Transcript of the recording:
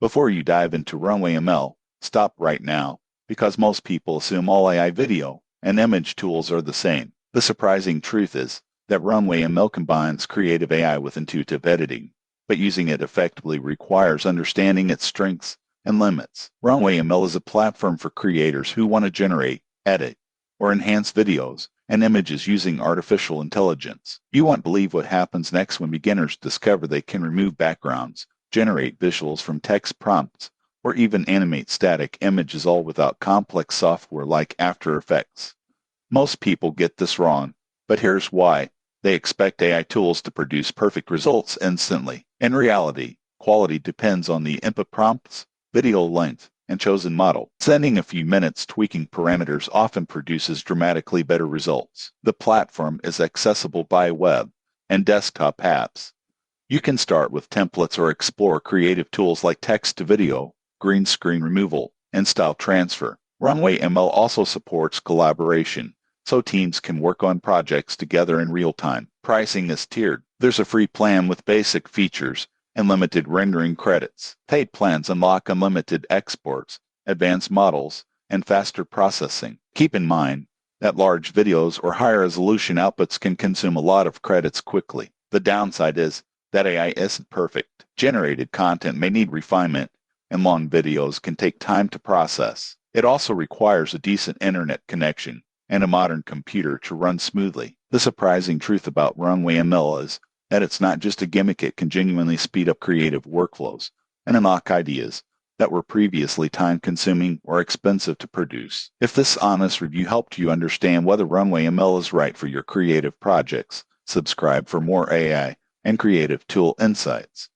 Before you dive into Runway ML, stop right now, because most people assume all AI video and image tools are the same. The surprising truth is that Runway ML combines creative AI with intuitive editing, but using it effectively requires understanding its strengths and limits. Runway ML is a platform for creators who want to generate, edit, or enhance videos and images using artificial intelligence. You won't believe what happens next when beginners discover they can remove backgrounds, generate visuals from text prompts, or even animate static images all without complex software like After Effects. Most people get this wrong, but here's why. They expect AI tools to produce perfect results instantly. In reality, quality depends on the input prompts, video length, and chosen model. Spending a few minutes tweaking parameters often produces dramatically better results. The platform is accessible by web and desktop apps. You can start with templates or explore creative tools like text-to-video, green screen removal, and style transfer. Runway ML also supports collaboration, so teams can work on projects together in real time. Pricing is tiered. There's a free plan with basic features and limited rendering credits. Paid plans unlock unlimited exports, advanced models, and faster processing. Keep in mind that large videos or high resolution outputs can consume a lot of credits quickly. The downside is that AI isn't perfect. Generated content may need refinement, and long videos can take time to process. It also requires a decent internet connection and a modern computer to run smoothly. The surprising truth about Runway ML is that it's not just a gimmick, it can genuinely speed up creative workflows and unlock ideas that were previously time-consuming or expensive to produce. If this honest review helped you understand whether Runway ML is right for your creative projects, subscribe for more AI and creative tool insights.